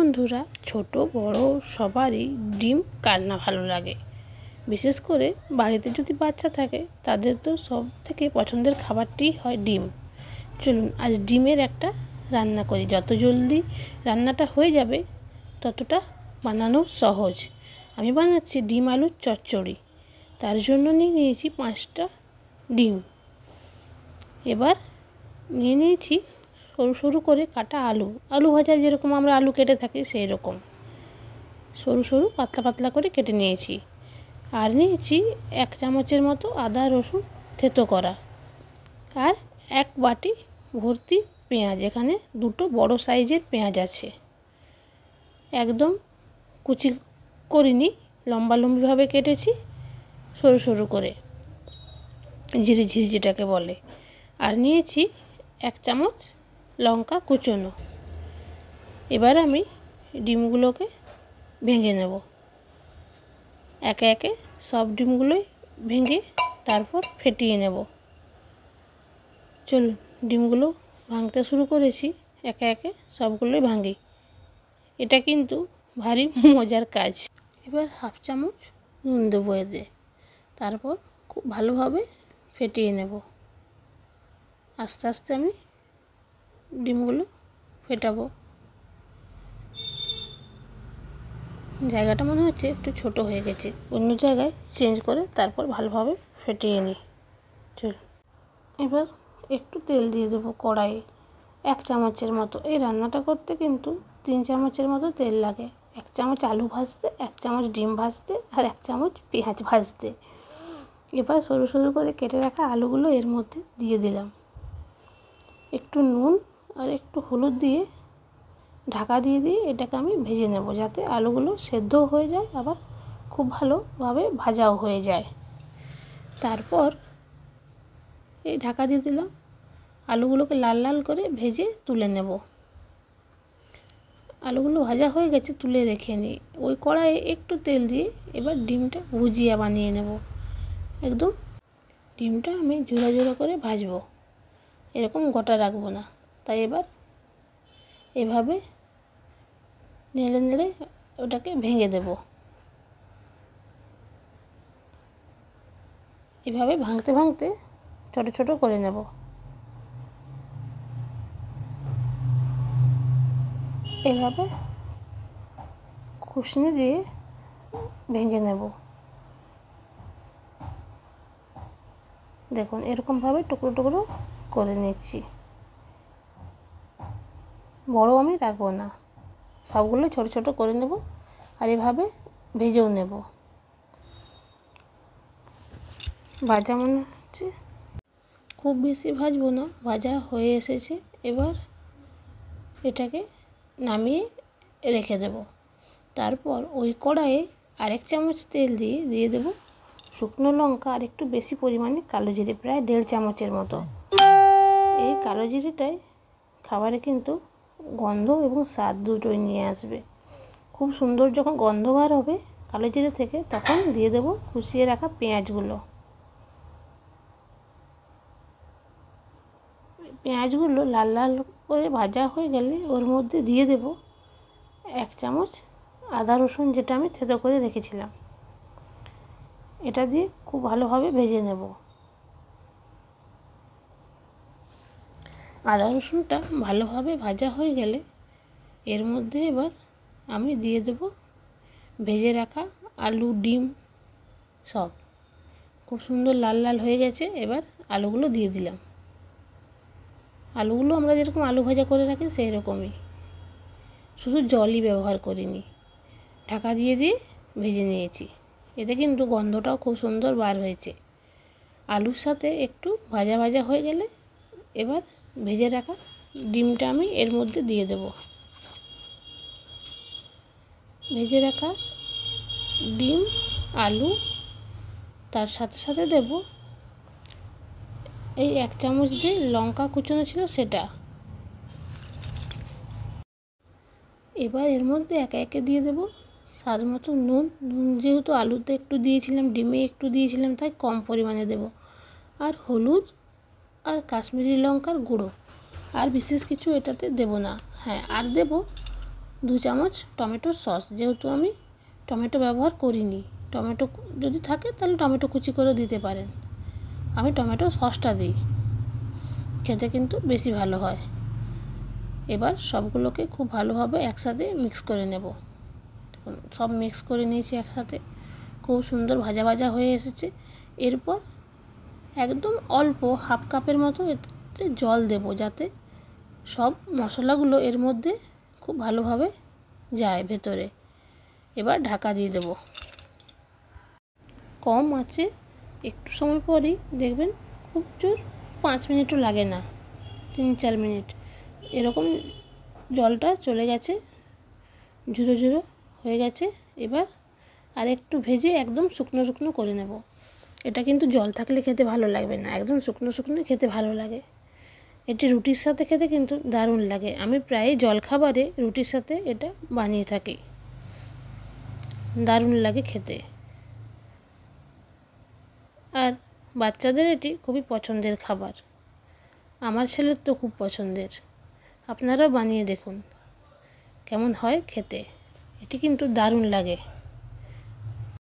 বন্ধুরা, ছোট বড় সবারই ডিম কার না ভালো লাগে। বিশেষ করে বাড়িতে যদি বাচ্চা থাকে তাদের তো সব থেকে পছন্দের খাবারটিই হয় ডিম। চলুন আজ ডিমের একটা রান্না করি। যত জলদি রান্নাটা হয়ে যাবে ততটা বানানো সহজ। আমি বানাচ্ছি ডিম আলুর চচ্চড়ি। তার জন্য নিয়েছি 5টা ডিম। এবার নিয়েছি সরু সরু করে কাটা আলু ভাজা যেরকম আমরা আলু কেটে থাকি সেই রকম সরু সরু পাতলা পাতলা করে কেটে নিয়েছি। আর নিয়েছি 1 চামচের মতো আদা রসুন থেতো করা, আর 1 বাটি ভর্তি পেঁয়াজ। এখানে 2টো বড় সাইজের পেঁয়াজ আছে, একদম কুচি করিনি, লম্বালম্বিভাবে কেটেছি সরু সরু করে, ঝিরি ঝিরি যেটাকে বলে। আর নিয়েছি 1 চামচ লঙ্কা কুচোনো। এবার আমি ডিমগুলোকে ভেঙে নেব। একে একে সব ডিমগুলোই ভেঙে তারপর ফেটিয়ে নেব। চলুন ডিমগুলো ভাঙতে শুরু করেছি, একে একে সবগুলোই ভাঙি। এটা কিন্তু ভারী মজার কাজ। এবার 1/2 চামচ নুন দেবো এতে, তারপর খুব ভালোভাবে ফেটিয়ে নেব। আস্তে আস্তে আমি ডিমগুলো ফেটাবো। জায়গাটা মনে হচ্ছে একটু ছোট হয়ে গেছে, অন্য জায়গায় চেঞ্জ করে তারপর ভালোভাবে ফেটিয়ে নিই। চল এবার একটু তেল দিয়ে দেবো কড়াইয়ে, 1 চামচের মতো। এই রান্নাটা করতে কিন্তু 3 চামচের মতো তেল লাগে। 1 চামচ আলু ভাজতে, 1 চামচ ডিম ভাজতে, আর 1 চামচ পেঁয়াজ ভাজতে। এবার সরু সরু করে কেটে রাখা আলুগুলো এর মধ্যে দিয়ে দিলাম। একটু নুন আর একটু হলুদ দিয়ে ঢাকা দিয়ে এটাকে আমি ভেজে নেব, যাতে আলুগুলো সেদ্ধ হয়ে যায়, আবার খুব ভালোভাবে ভাজাও হয়ে যায়। তারপর এই ঢাকা দিয়ে দিলাম, আলুগুলোকে লাল লাল করে ভেজে তুলে নেব। আলুগুলো ভাজা হয়ে গেছে, তুলে রেখে নিই। ওই কড়াইয়ে একটু তেল দিয়ে এবার ডিমটা ভুজিয়া বানিয়ে নেব। একদম ডিমটা আমি ঝোড়া ঝোড়া করে ভাজবো, এরকম গোটা রাখবো না। তাই এবার এভাবে নেড়ে নেড়ে ওটাকে ভেঙে দেব। এভাবে ভাঙতে ভাঙতে ছোট ছোট করে নেব। এভাবে খুশনি দিয়ে ভেঙে নেব। দেখুন এরকমভাবে টুকরো টুকরো করে নিচ্ছি। বড় আমি রাখবো না, সবগুলো ছোট ছোট করে নেব, আর এভাবে ভেজেও নেব। ভাজা মনে হচ্ছে খুব বেশি ভাজবো না, ভাজা হয়ে এসেছে। এবার এটাকে নামিয়ে রেখে দেব। তারপর ওই কড়াইয়ে 1 চামচ তেল দিয়ে দেব শুকনো লঙ্কা আর একটু বেশি পরিমাণে কালো জিরে, প্রায় 1.5 চামচের মতো। এই কালো জিরেটাই খাবারে কিন্তু গন্ধ এবং স্বাদ দুটোই নিয়ে আসবে। খুব সুন্দর যখন গন্ধ বার হবে কালো জিরে থেকে, তখন দিয়ে দেব কুচিয়ে রাখা পেঁয়াজগুলো। পেঁয়াজগুলো লাল লাল করে ভাজা হয়ে গেলে ওর মধ্যে দিয়ে দেব 1 চামচ আদা রসুন, যেটা আমি থেতো করে রেখেছিলাম। এটা দিয়ে খুব ভালোভাবে ভেজে নেব। আদা রসুনটা ভালোভাবে ভাজা হয়ে গেলে এর মধ্যে এবার আমি দিয়ে দেব ভেজে রাখা আলু ডিম সব। খুব সুন্দর লাল লাল হয়ে গেছে। এবার আলুগুলো দিয়ে দিলাম। আলুগুলো আমরা যেরকম আলু ভাজা করে রাখি সেই রকমই, শুধু জলই ব্যবহার করিনি। ঢাকা দিয়ে ভেজে নিয়েছি। এতে কিন্তু গন্ধটাও খুব সুন্দর বার হয়েছে। আলুর সাথে একটু ভাজা ভাজা হয়ে গেলে এবার ভেজে রাখা ডিমটা আমি এর মধ্যে দিয়ে দেব। ভেজে রাখা ডিম আলু, তার সাথে সাথে দেব এই 1 চামচ দিয়ে লঙ্কা কুচোনো ছিল সেটা। এবার এর মধ্যে একে একে দিয়ে দেব স্বাদ মতো নুন। যেহেতু আলুতে একটু দিয়েছিলাম, ডিমে একটু দিয়েছিলাম, তাই কম পরিমাণে দেব। আর হলুদ আর কাশ্মীরি লঙ্কার গুঁড়ো, আর বিশেষ কিছু এটাতে দেব না। হ্যাঁ, আর দেব 2 চামচ টমেটো সস, যেহেতু আমি টমেটো ব্যবহার করিনি। টমেটো যদি থাকে তাহলে টমেটো কুচি করে দিতে পারেন, আমি টমেটো সসটা দিই, খেতে কিন্তু বেশি ভালো হয়। এবার সবগুলোকে খুব ভালোভাবে একসাথে মিক্স করে নেব। সব মিক্স করে নিয়েছি একসাথে, খুব সুন্দর ভাজা ভাজা হয়ে এসেছে। এরপর একদম অল্প হাফ কাপের মতো এতে জল দেব, যাতে সব মশলাগুলো এর মধ্যে খুব ভালোভাবে যায় ভেতরে। এবার ঢাকা দিয়ে দেব। কম আঁচে একটু সময় পরই দেখবেন খুব জোর 5 মিনিটও লাগে না, 3-4 মিনিট এরকম জলটা চলে গেছে, ঝুরো ঝুরো হয়ে গেছে। এবার আর একটু ভেজে একদম শুকনো শুকনো করে নেব। এটা কিন্তু জল থাকলে খেতে ভালো লাগবে না, একদম শুকনো শুকনো খেতে ভালো লাগে। এটি রুটির সাথে খেতে কিন্তু দারুণ লাগে। আমি প্রায় জলখাবারে রুটির সাথে এটা বানিয়ে থাকি, দারুণ লাগে খেতে। আর বাচ্চাদের এটি খুবই পছন্দের খাবার, আমার ছেলের তো খুব পছন্দের। আপনারাও বানিয়ে দেখুন কেমন হয় খেতে, এটি কিন্তু দারুণ লাগে।